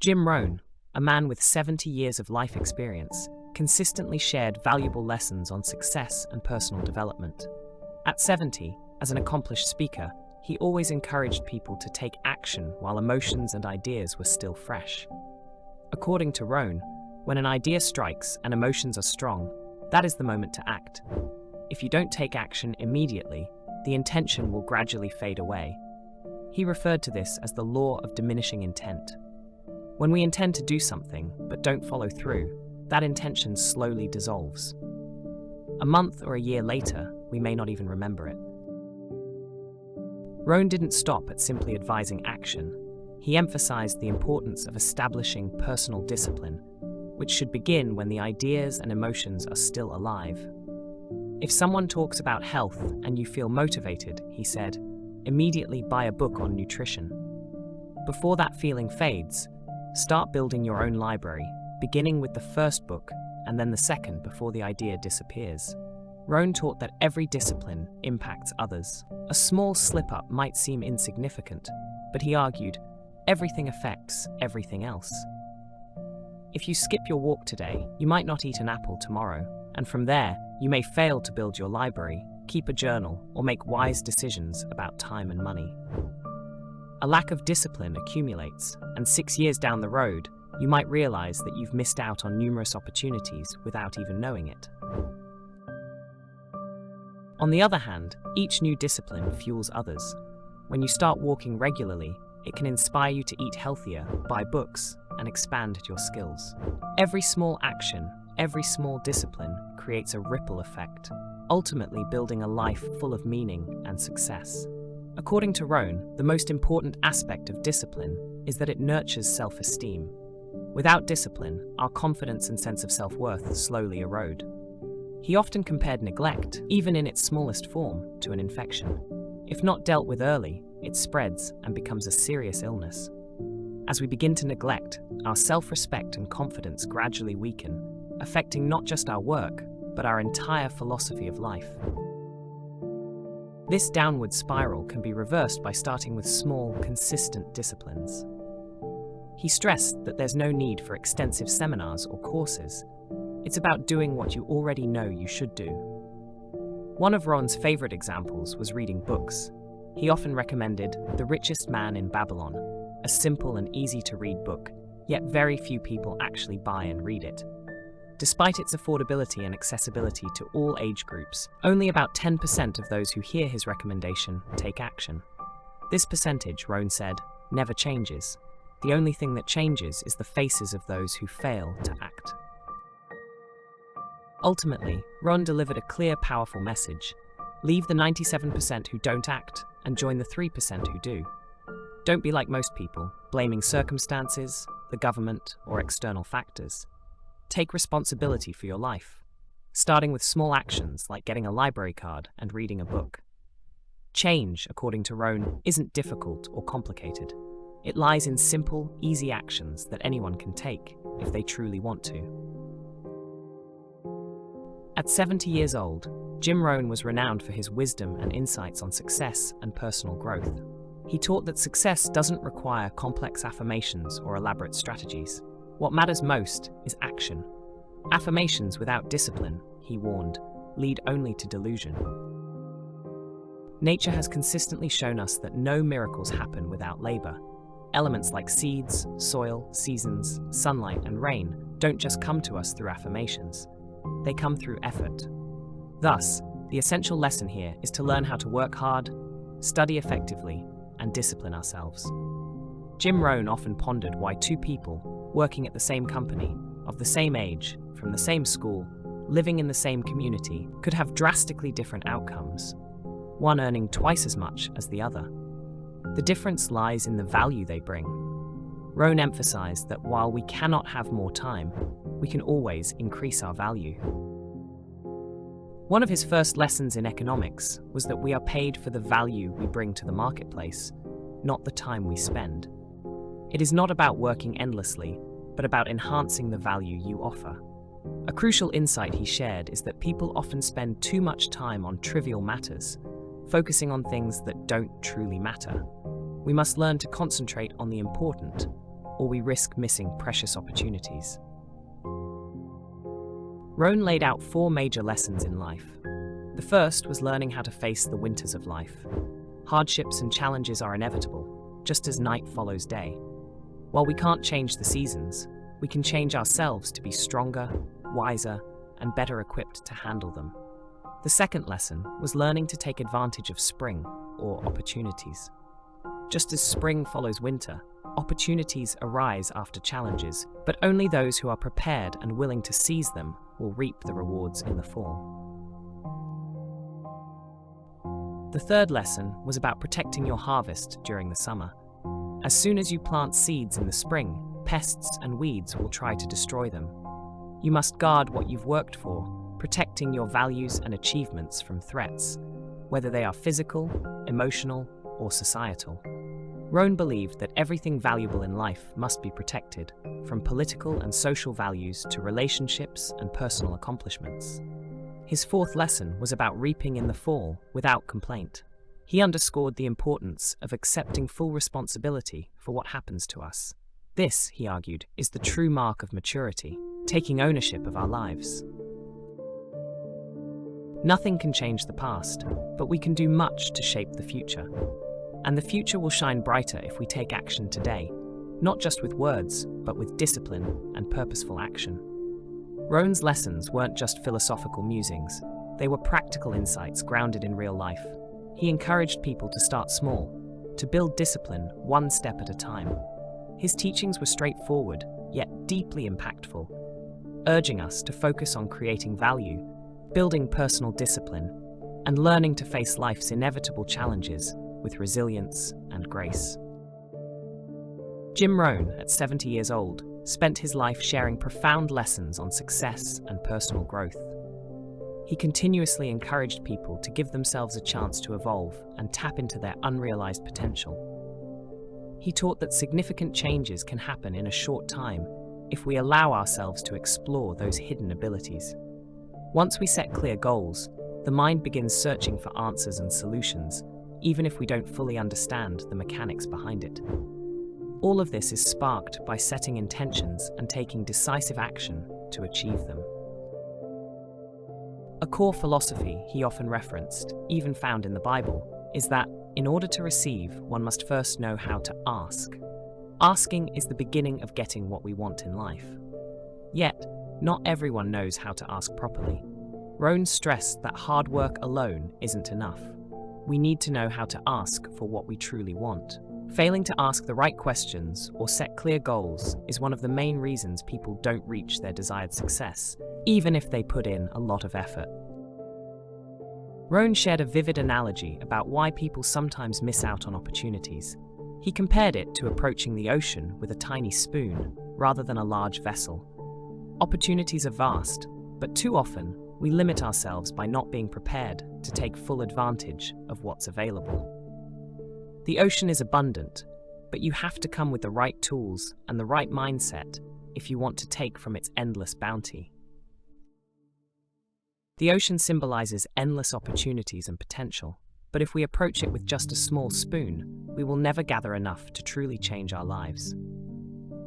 Jim Rohn, a man with 70 years of life experience, consistently shared valuable lessons on success and personal development. At 70, as an accomplished speaker, he always encouraged people to take action while emotions and ideas were still fresh. According to Rohn, when an idea strikes and emotions are strong, that is the moment to act. If you don't take action immediately, the intention will gradually fade away. He referred to this as the law of diminishing intent. When we intend to do something but don't follow through, that intention slowly dissolves. A month or a year later, we may not even remember it. Rohn didn't stop at simply advising action. He emphasized the importance of establishing personal discipline, which should begin when the ideas and emotions are still alive. If someone talks about health and you feel motivated, he said, immediately buy a book on nutrition. Before that feeling fades, start building your own library, beginning with the first book and then the second before the idea disappears. Rohn taught that every discipline impacts others. A small slip-up might seem insignificant, but he argued, everything affects everything else. If you skip your walk today, you might not eat an apple tomorrow, and from there, you may fail to build your library, keep a journal, or make wise decisions about time and money. A lack of discipline accumulates, and 6 years down the road, you might realize that you've missed out on numerous opportunities without even knowing it. On the other hand, each new discipline fuels others. When you start walking regularly, it can inspire you to eat healthier, buy books, and expand your skills. Every small action, every small discipline creates a ripple effect, ultimately building a life full of meaning and success. According to Rohn, the most important aspect of discipline is that it nurtures self-esteem. Without discipline, our confidence and sense of self-worth slowly erode. He often compared neglect, even in its smallest form, to an infection. If not dealt with early, it spreads and becomes a serious illness. As we begin to neglect, our self-respect and confidence gradually weaken, affecting not just our work, but our entire philosophy of life. This downward spiral can be reversed by starting with small, consistent disciplines. He stressed that there's no need for extensive seminars or courses. It's about doing what you already know you should do. One of Ron's favorite examples was reading books. He often recommended The Richest Man in Babylon, a simple and easy-to-read book, yet very few people actually buy and read it. Despite its affordability and accessibility to all age groups, only about 10% of those who hear his recommendation take action. This percentage, Rohn said, never changes. The only thing that changes is the faces of those who fail to act. Ultimately, Rohn delivered a clear, powerful message. Leave the 97% who don't act and join the 3% who do. Don't be like most people, blaming circumstances, the government, or external factors. Take responsibility for your life, starting with small actions like getting a library card and reading a book. Change, according to Rohn, isn't difficult or complicated. It lies in simple, easy actions that anyone can take if they truly want to. At 70 years old, Jim Rohn was renowned for his wisdom and insights on success and personal growth. He taught that success doesn't require complex affirmations or elaborate strategies. What matters most is action. Affirmations without discipline, he warned, lead only to delusion. Nature has consistently shown us that no miracles happen without labor. Elements like seeds, soil, seasons, sunlight, and rain don't just come to us through affirmations. They come through effort. Thus, the essential lesson here is to learn how to work hard, study effectively, and discipline ourselves. Jim Rohn often pondered why two people, working at the same company, of the same age, from the same school, living in the same community, could have drastically different outcomes, one earning twice as much as the other. The difference lies in the value they bring. Rohn emphasized that while we cannot have more time, we can always increase our value. One of his first lessons in economics was that we are paid for the value we bring to the marketplace, not the time we spend. It is not about working endlessly, but about enhancing the value you offer. A crucial insight he shared is that people often spend too much time on trivial matters, focusing on things that don't truly matter. We must learn to concentrate on the important, or we risk missing precious opportunities. Rohn laid out 4 major lessons in life. The first was learning how to face the winters of life. Hardships and challenges are inevitable, just as night follows day. While we can't change the seasons, we can change ourselves to be stronger, wiser, and better equipped to handle them. The second lesson was learning to take advantage of spring, or opportunities. Just as spring follows winter, opportunities arise after challenges, but only those who are prepared and willing to seize them will reap the rewards in the fall. The third lesson was about protecting your harvest during the summer. As soon as you plant seeds in the spring, pests and weeds will try to destroy them. You must guard what you've worked for, protecting your values and achievements from threats, whether they are physical, emotional, or societal. Rohn believed that everything valuable in life must be protected, from political and social values to relationships and personal accomplishments. His fourth lesson was about reaping in the fall without complaint. He underscored the importance of accepting full responsibility for what happens to us. This, he argued, is the true mark of maturity, taking ownership of our lives. Nothing can change the past, but we can do much to shape the future. And the future will shine brighter if we take action today, not just with words, but with discipline and purposeful action. Rohn's lessons weren't just philosophical musings, they were practical insights grounded in real life. He encouraged people to start small, to build discipline one step at a time. His teachings were straightforward, yet deeply impactful, urging us to focus on creating value, building personal discipline, and learning to face life's inevitable challenges with resilience and grace. Jim Rohn, at 70 years old, spent his life sharing profound lessons on success and personal growth. He continuously encouraged people to give themselves a chance to evolve and tap into their unrealized potential. He taught that significant changes can happen in a short time if we allow ourselves to explore those hidden abilities. Once we set clear goals, the mind begins searching for answers and solutions, even if we don't fully understand the mechanics behind it. All of this is sparked by setting intentions and taking decisive action to achieve them. A core philosophy he often referenced, even found in the Bible, is that in order to receive, one must first know how to ask. Asking is the beginning of getting what we want in life. Yet, not everyone knows how to ask properly. Rohn stressed that hard work alone isn't enough. We need to know how to ask for what we truly want. Failing to ask the right questions or set clear goals is one of the main reasons people don't reach their desired success, even if they put in a lot of effort. Rohn shared a vivid analogy about why people sometimes miss out on opportunities. He compared it to approaching the ocean with a tiny spoon rather than a large vessel. Opportunities are vast, but too often we limit ourselves by not being prepared to take full advantage of what's available. The ocean is abundant, but you have to come with the right tools and the right mindset if you want to take from its endless bounty. The ocean symbolizes endless opportunities and potential, but if we approach it with just a small spoon, we will never gather enough to truly change our lives.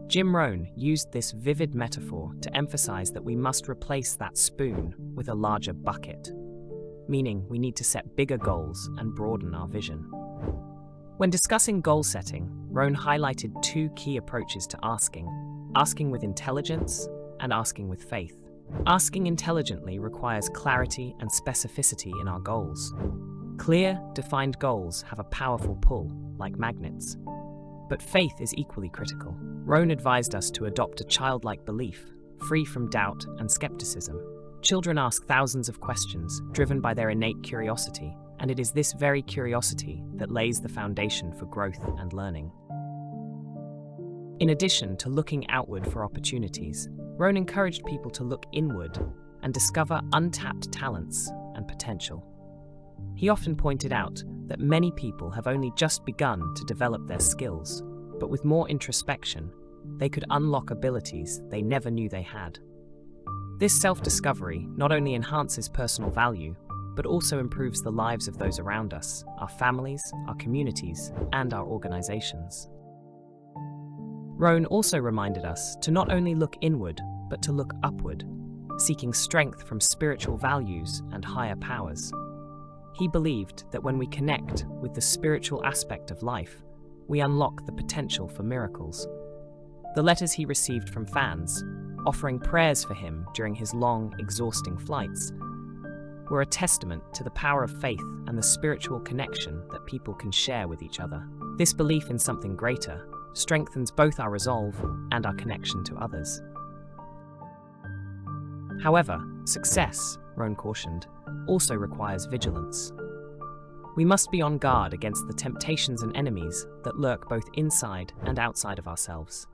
Jim Rohn used this vivid metaphor to emphasize that we must replace that spoon with a larger bucket, meaning we need to set bigger goals and broaden our vision. When discussing goal setting, Rohn highlighted 2 key approaches to asking with intelligence and asking with faith. Asking intelligently requires clarity and specificity in our goals. Clear, defined goals have a powerful pull, like magnets. But faith is equally critical. Rohn advised us to adopt a childlike belief, free from doubt and skepticism. Children ask thousands of questions, driven by their innate curiosity, and it is this very curiosity that lays the foundation for growth and learning. In addition to looking outward for opportunities, Rohn encouraged people to look inward and discover untapped talents and potential. He often pointed out that many people have only just begun to develop their skills, but with more introspection, they could unlock abilities they never knew they had. This self-discovery not only enhances personal value, but also improves the lives of those around us, our families, our communities, and our organizations. Rohn also reminded us to not only look inward, but to look upward, seeking strength from spiritual values and higher powers. He believed that when we connect with the spiritual aspect of life, we unlock the potential for miracles. The letters he received from fans, offering prayers for him during his long, exhausting flights, were a testament to the power of faith and the spiritual connection that people can share with each other. This belief in something greater strengthens both our resolve and our connection to others. However, success, Rohn cautioned, also requires vigilance. We must be on guard against the temptations and enemies that lurk both inside and outside of ourselves.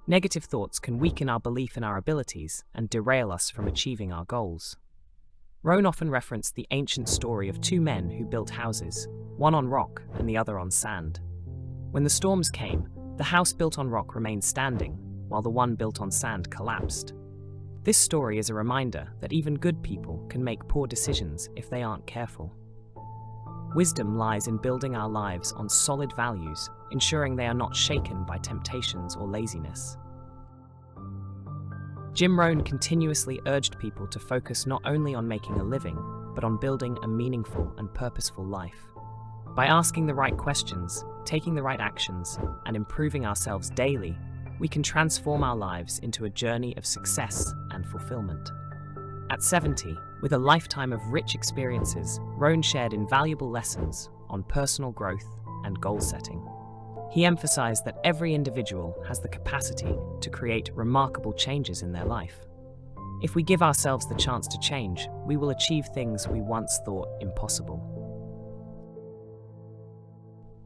Negative thoughts can weaken our belief in our abilities and derail us from achieving our goals. Rohn often referenced the ancient story of two men who built houses, one on rock and the other on sand. When the storms came, the house built on rock remained standing, while the one built on sand collapsed. This story is a reminder that even good people can make poor decisions if they aren't careful. Wisdom lies in building our lives on solid values, ensuring they are not shaken by temptations or laziness. Rohn continuously urged people to focus not only on making a living, but on building a meaningful and purposeful life. By asking the right questions, taking the right actions, and improving ourselves daily, we can transform our lives into a journey of success and fulfillment. At 70, with a lifetime of rich experiences, Rohn shared invaluable lessons on personal growth and goal setting. He emphasized that every individual has the capacity to create remarkable changes in their life. If we give ourselves the chance to change, we will achieve things we once thought impossible.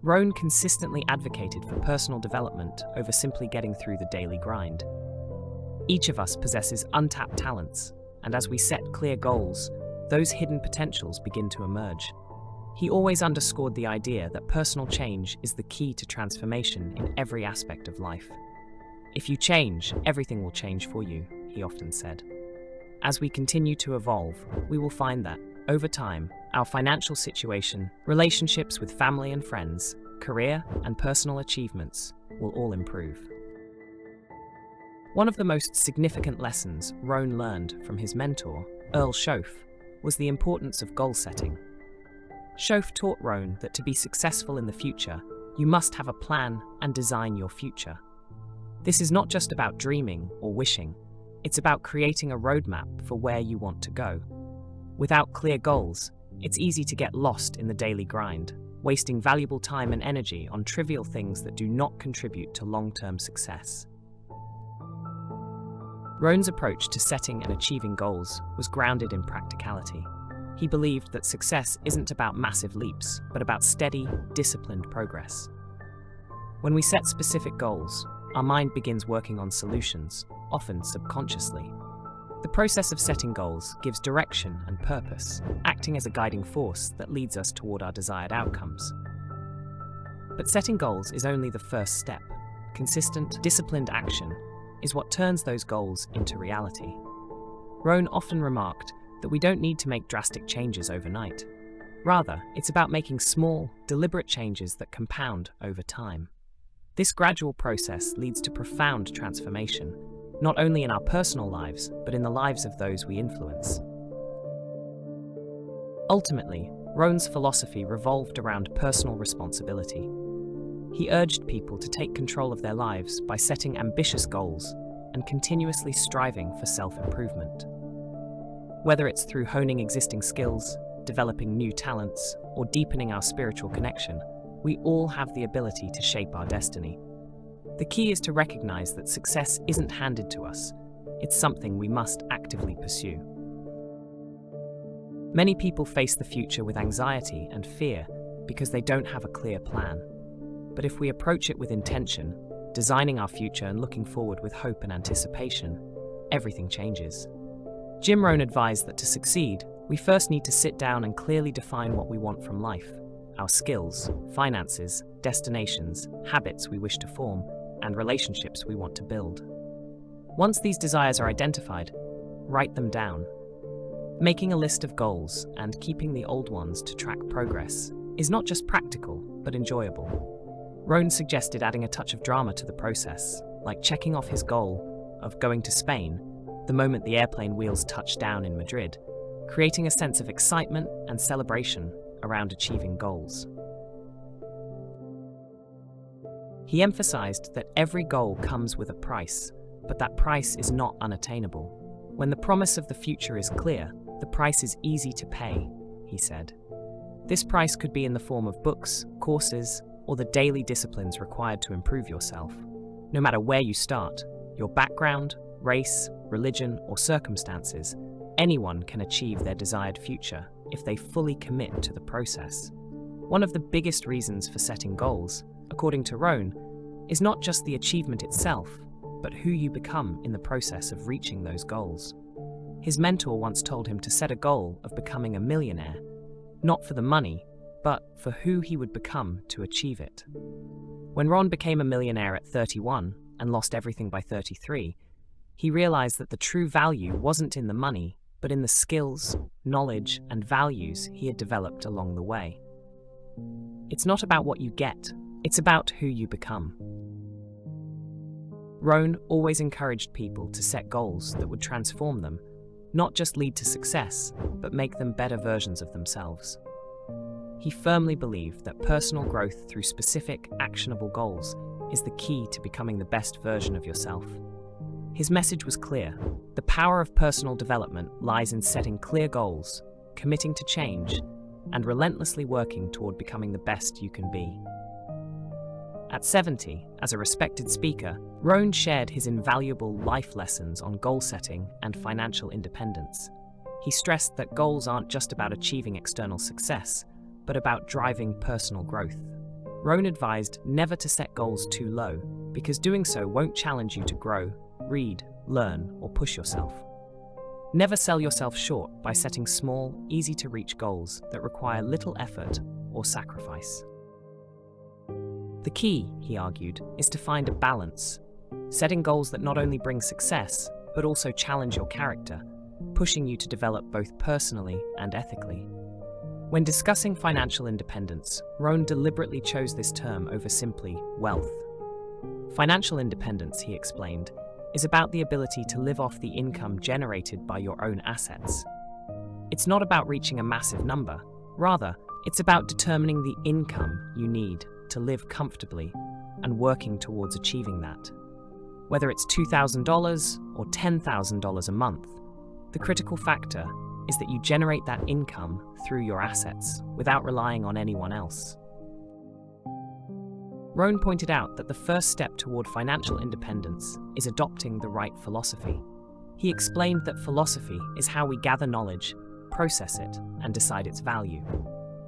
Rohn consistently advocated for personal development over simply getting through the daily grind. Each of us possesses untapped talents, and as we set clear goals, those hidden potentials begin to emerge. He always underscored the idea that personal change is the key to transformation in every aspect of life. If you change, everything will change for you, he often said. As we continue to evolve, we will find that, over time, our financial situation, relationships with family and friends, career and personal achievements will all improve. One of the most significant lessons Rohn learned from his mentor, Earl Shoaff, was the importance of goal setting. Shoaff taught Rohn that to be successful in the future, you must have a plan and design your future. This is not just about dreaming or wishing, it's about creating a roadmap for where you want to go. Without clear goals, it's easy to get lost in the daily grind, wasting valuable time and energy on trivial things that do not contribute to long-term success. Rohn's approach to setting and achieving goals was grounded in practicality. He believed that success isn't about massive leaps, but about steady, disciplined progress. When we set specific goals, our mind begins working on solutions, often subconsciously. The process of setting goals gives direction and purpose, acting as a guiding force that leads us toward our desired outcomes. But setting goals is only the first step. Consistent, disciplined action is what turns those goals into reality. Rohn often remarked that we don't need to make drastic changes overnight. Rather, it's about making small, deliberate changes that compound over time. This gradual process leads to profound transformation, not only in our personal lives, but in the lives of those we influence. Ultimately, Rohn's philosophy revolved around personal responsibility. He urged people to take control of their lives by setting ambitious goals and continuously striving for self-improvement. Whether it's through honing existing skills, developing new talents, or deepening our spiritual connection, we all have the ability to shape our destiny. The key is to recognize that success isn't handed to us, it's something we must actively pursue. Many people face the future with anxiety and fear because they don't have a clear plan. But if we approach it with intention, designing our future and looking forward with hope and anticipation, everything changes. Rohn advised that to succeed, we first need to sit down and clearly define what we want from life, our skills, finances, destinations, habits we wish to form, and relationships we want to build. Once these desires are identified, write them down. Making a list of goals and keeping the old ones to track progress is not just practical, but enjoyable. Rohn suggested adding a touch of drama to the process, like checking off his goal of going to Spain the moment the airplane wheels touched down in Madrid, creating a sense of excitement and celebration around achieving goals. He emphasized that every goal comes with a price, but that price is not unattainable. When the promise of the future is clear, the price is easy to pay, he said. This price could be in the form of books, courses, or the daily disciplines required to improve yourself. No matter where you start, your background, race, religion, or circumstances, anyone can achieve their desired future if they fully commit to the process. One of the biggest reasons for setting goals, according to Rohn, is not just the achievement itself, but who you become in the process of reaching those goals. His mentor once told him to set a goal of becoming a millionaire, not for the money, but for who he would become to achieve it. When Rohn became a millionaire at 31 and lost everything by 33, he realized that the true value wasn't in the money, but in the skills, knowledge, and values he had developed along the way. It's not about what you get, it's about who you become. Rohn always encouraged people to set goals that would transform them, not just lead to success, but make them better versions of themselves. He firmly believed that personal growth through specific, actionable goals is the key to becoming the best version of yourself. His message was clear. The power of personal development lies in setting clear goals, committing to change, and relentlessly working toward becoming the best you can be. At 70, as a respected speaker, Rohn shared his invaluable life lessons on goal setting and financial independence. He stressed that goals aren't just about achieving external success, but about driving personal growth. Rohn advised never to set goals too low, because doing so won't challenge you to grow, read, learn, or push yourself. Never sell yourself short by setting small, easy-to-reach goals that require little effort or sacrifice. The key, he argued, is to find a balance, setting goals that not only bring success, but also challenge your character, pushing you to develop both personally and ethically. When discussing financial independence, Rohn deliberately chose this term over simply wealth. Financial independence, he explained, is about the ability to live off the income generated by your own assets. It's not about reaching a massive number. Rather, it's about determining the income you need to live comfortably and working towards achieving that. Whether it's $2,000 or $10,000 a month, the critical factor is that you generate that income through your assets without relying on anyone else. Rohn pointed out that the first step toward financial independence is adopting the right philosophy. He explained that philosophy is how we gather knowledge, process it, and decide its value.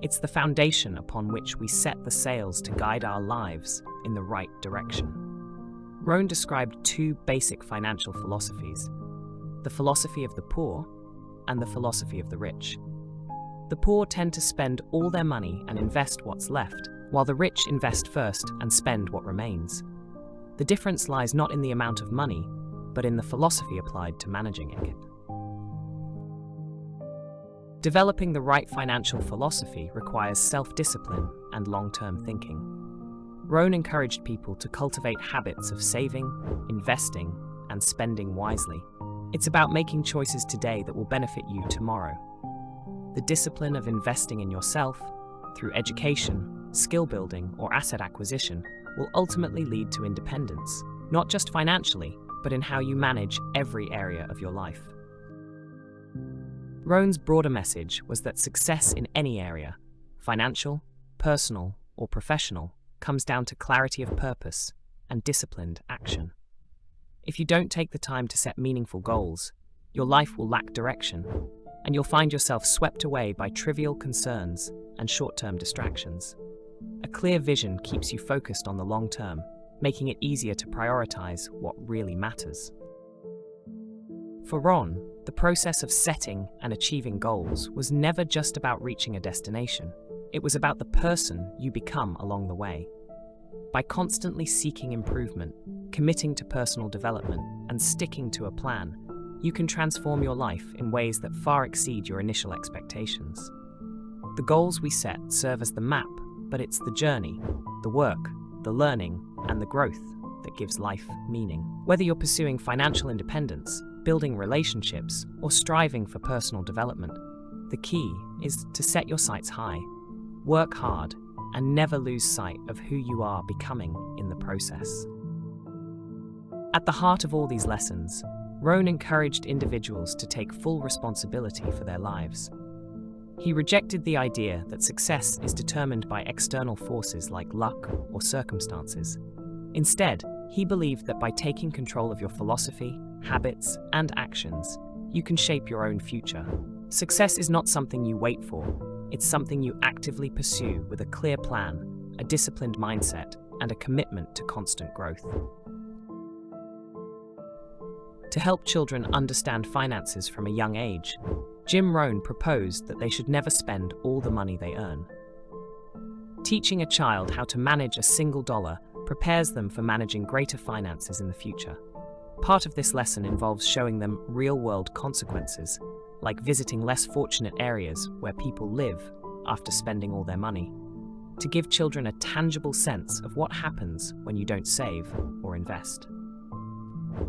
It's the foundation upon which we set the sails to guide our lives in the right direction. Rohn described two basic financial philosophies: the philosophy of the poor and the philosophy of the rich. The poor tend to spend all their money and invest what's left, while the rich invest first and spend what remains. The difference lies not in the amount of money, but in the philosophy applied to managing it. Developing the right financial philosophy requires self-discipline and long-term thinking. Rohn encouraged people to cultivate habits of saving, investing, and spending wisely. It's about making choices today that will benefit you tomorrow. The discipline of investing in yourself, through education, skill building, or asset acquisition, will ultimately lead to independence, not just financially, but in how you manage every area of your life. Rohn's broader message was that success in any area, financial, personal, or professional, comes down to clarity of purpose and disciplined action. If you don't take the time to set meaningful goals, your life will lack direction, and you'll find yourself swept away by trivial concerns and short-term distractions. A clear vision keeps you focused on the long term, making it easier to prioritize what really matters. For Rohn, the process of setting and achieving goals was never just about reaching a destination. It was about the person you become along the way. By constantly seeking improvement, committing to personal development, and sticking to a plan, you can transform your life in ways that far exceed your initial expectations. The goals we set serve as the map, but it's the journey, the work, the learning, and the growth that gives life meaning. Whether you're pursuing financial independence, building relationships, or striving for personal development, the key is to set your sights high, work hard, and never lose sight of who you are becoming in the process. At the heart of all these lessons, Rohn encouraged individuals to take full responsibility for their lives. He rejected the idea that success is determined by external forces like luck or circumstances. Instead, he believed that by taking control of your philosophy, habits, and actions, you can shape your own future. Success is not something you wait for, it's something you actively pursue with a clear plan, a disciplined mindset, and a commitment to constant growth. To help children understand finances from a young age, Jim Rohn proposed that they should never spend all the money they earn. Teaching a child how to manage a single dollar prepares them for managing greater finances in the future. Part of this lesson involves showing them real-world consequences, like visiting less fortunate areas where people live after spending all their money, to give children a tangible sense of what happens when you don't save or invest.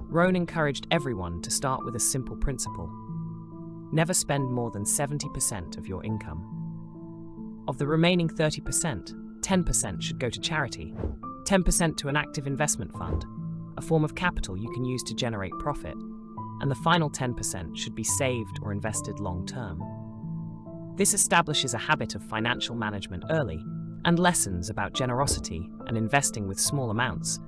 Rohn encouraged everyone to start with a simple principle: never spend more than 70% of your income. Of the remaining 30%, 10% should go to charity, 10% to an active investment fund, a form of capital you can use to generate profit, and the final 10% should be saved or invested long-term. This establishes a habit of financial management early, and lessons about generosity and investing with small amounts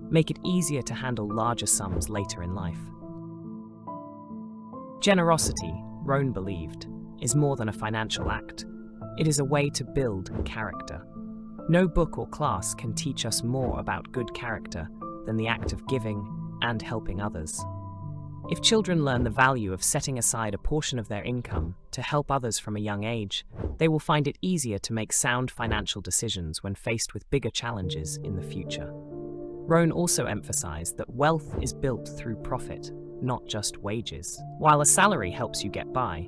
make it easier to handle larger sums later in life. Generosity, Rohn believed, is more than a financial act. It is a way to build character. No book or class can teach us more about good character than the act of giving and helping others. If children learn the value of setting aside a portion of their income to help others from a young age, they will find it easier to make sound financial decisions when faced with bigger challenges in the future. Rohn also emphasized that wealth is built through profit, not just wages. While a salary helps you get by,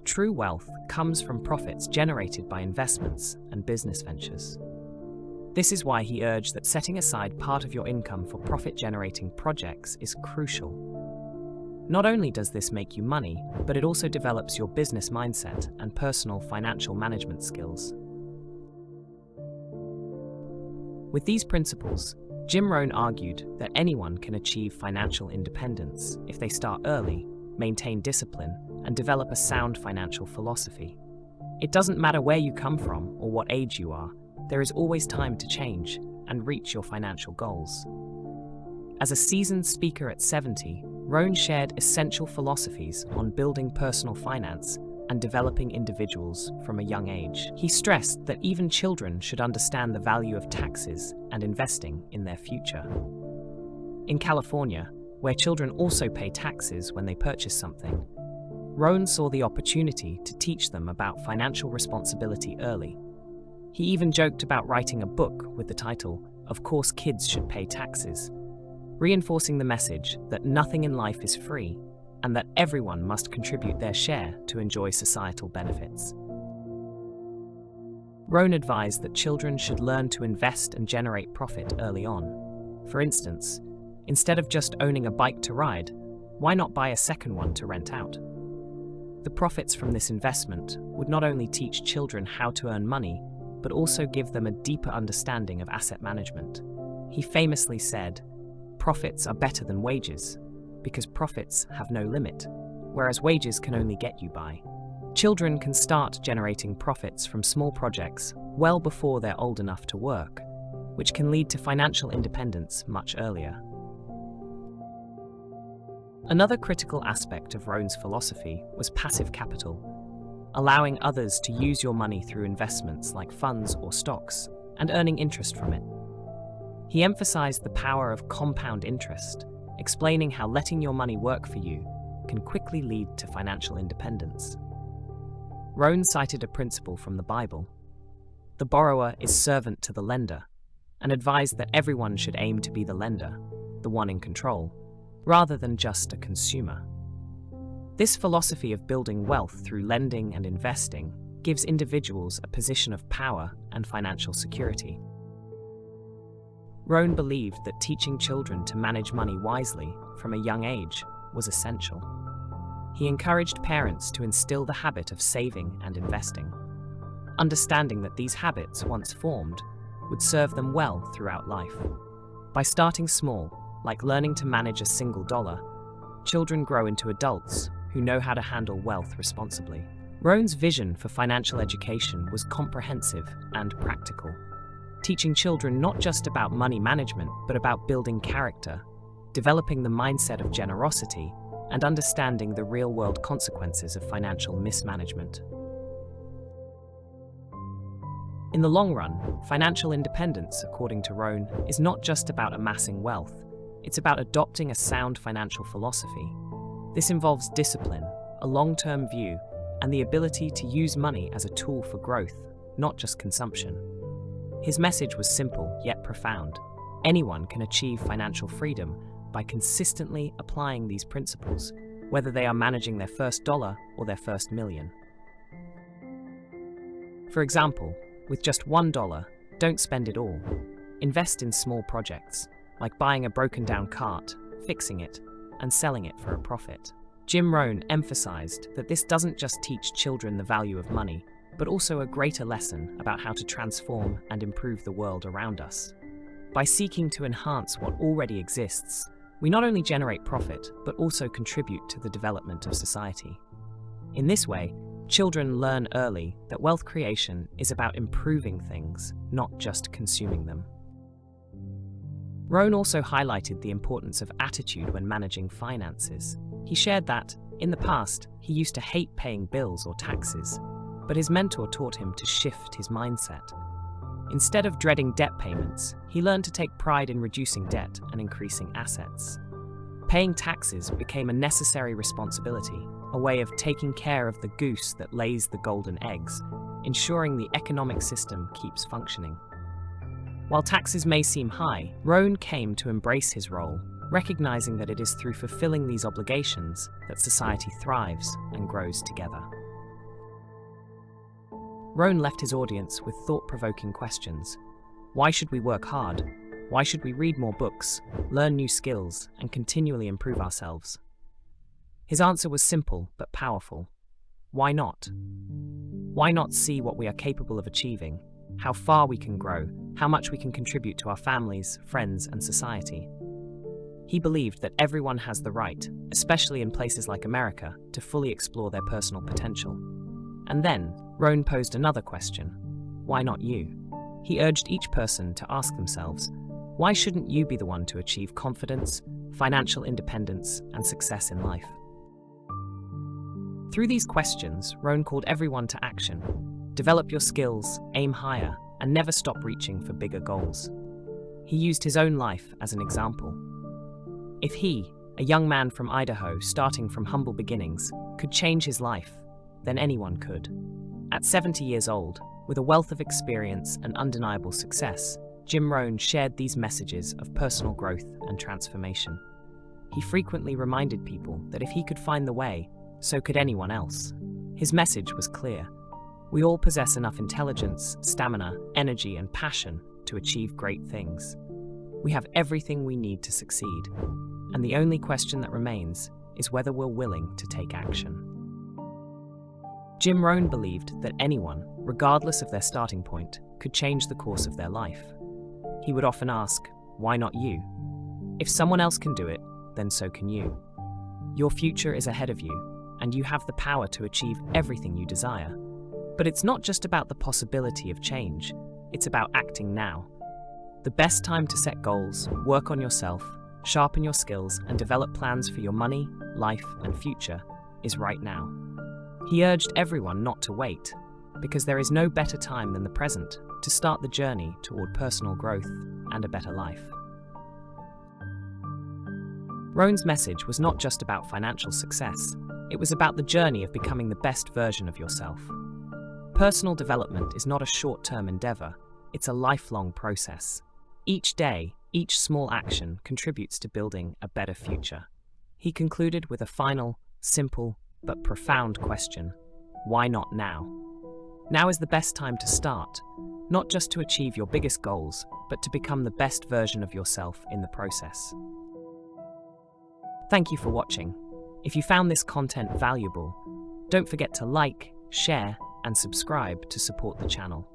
true wealth comes from profits generated by investments and business ventures. This is why he urged that setting aside part of your income for profit-generating projects is crucial. Not only does this make you money, but it also develops your business mindset and personal financial management skills. With these principles, Jim Rohn argued that anyone can achieve financial independence if they start early, maintain discipline, and develop a sound financial philosophy. It doesn't matter where you come from or what age you are, there is always time to change and reach your financial goals. As a seasoned speaker at 70, Rohn shared essential philosophies on building personal finance and developing individuals from a young age. He stressed that even children should understand the value of taxes and investing in their future. In California, where children also pay taxes when they purchase something, Rohn saw the opportunity to teach them about financial responsibility early. He even joked about writing a book with the title, "Of Course Kids Should Pay Taxes," reinforcing the message that nothing in life is free and that everyone must contribute their share to enjoy societal benefits. Rohn advised that children should learn to invest and generate profit early on. For instance, instead of just owning a bike to ride, why not buy a second one to rent out? The profits from this investment would not only teach children how to earn money, but also give them a deeper understanding of asset management. He famously said, "Profits are better than wages, because profits have no limit, whereas wages can only get you by." Children can start generating profits from small projects well before they're old enough to work, which can lead to financial independence much earlier. Another critical aspect of Rohn's philosophy was passive capital, allowing others to use your money through investments like funds or stocks and earning interest from it. He emphasized the power of compound interest, explaining how letting your money work for you can quickly lead to financial independence. Rohn cited a principle from the Bible: the borrower is servant to the lender, and advised that everyone should aim to be the lender, the one in control, rather than just a consumer. This philosophy of building wealth through lending and investing gives individuals a position of power and financial security. Rohn believed that teaching children to manage money wisely from a young age was essential. He encouraged parents to instill the habit of saving and investing, understanding that these habits, once formed, would serve them well throughout life. By starting small, like learning to manage a single dollar, children grow into adults who know how to handle wealth responsibly. Rohn's vision for financial education was comprehensive and practical, teaching children not just about money management, but about building character, developing the mindset of generosity, and understanding the real-world consequences of financial mismanagement. In the long run, financial independence, according to Rohn, is not just about amassing wealth, it's about adopting a sound financial philosophy. This involves discipline, a long-term view, and the ability to use money as a tool for growth, not just consumption. His message was simple yet profound. Anyone can achieve financial freedom by consistently applying these principles, whether they are managing their first dollar or their first million. For example, with just $1, don't spend it all. Invest in small projects, like buying a broken-down cart, fixing it, and selling it for a profit. Jim Rohn emphasized that this doesn't just teach children the value of money, but also a greater lesson about how to transform and improve the world around us. By seeking to enhance what already exists, we not only generate profit, but also contribute to the development of society. In this way, children learn early that wealth creation is about improving things, not just consuming them. Rohn also highlighted the importance of attitude when managing finances. He shared that, in the past, he used to hate paying bills or taxes, but his mentor taught him to shift his mindset. Instead of dreading debt payments, he learned to take pride in reducing debt and increasing assets. Paying taxes became a necessary responsibility, a way of taking care of the goose that lays the golden eggs, ensuring the economic system keeps functioning. While taxes may seem high, Rohn came to embrace his role, recognizing that it is through fulfilling these obligations that society thrives and grows together. Rohn left his audience with thought-provoking questions. Why should we work hard? Why should we read more books, learn new skills, and continually improve ourselves? His answer was simple but powerful. Why not? Why not see what we are capable of achieving, how far we can grow, how much we can contribute to our families, friends, and society? He believed that everyone has the right, especially in places like America, to fully explore their personal potential. And then, Rohn posed another question. Why not you? He urged each person to ask themselves, why shouldn't you be the one to achieve confidence, financial independence, and success in life? Through these questions, Rohn called everyone to action. Develop your skills, aim higher, and never stop reaching for bigger goals. He used his own life as an example. If he, a young man from Idaho starting from humble beginnings, could change his life, then anyone could. At 70 years old, with a wealth of experience and undeniable success, Jim Rohn shared these messages of personal growth and transformation. He frequently reminded people that if he could find the way, so could anyone else. His message was clear. We all possess enough intelligence, stamina, energy, and passion to achieve great things. We have everything we need to succeed, and the only question that remains is whether we're willing to take action. Jim Rohn believed that anyone, regardless of their starting point, could change the course of their life. He would often ask, why not you? If someone else can do it, then so can you. Your future is ahead of you, and you have the power to achieve everything you desire. But it's not just about the possibility of change, it's about acting now. The best time to set goals, work on yourself, sharpen your skills, and develop plans for your money, life, and future is right now. He urged everyone not to wait, because there is no better time than the present to start the journey toward personal growth and a better life. Rohn's message was not just about financial success, it was about the journey of becoming the best version of yourself. Personal development is not a short-term endeavor, it's a lifelong process. Each day, each small action contributes to building a better future. He concluded with a final, simple, but profound question. Why not now? Now is the best time to start. not just to achieve your biggest goals, but to become the best version of yourself in the process. Thank you for watching. If you found this content valuable, don't forget to like, share, and subscribe to support the channel.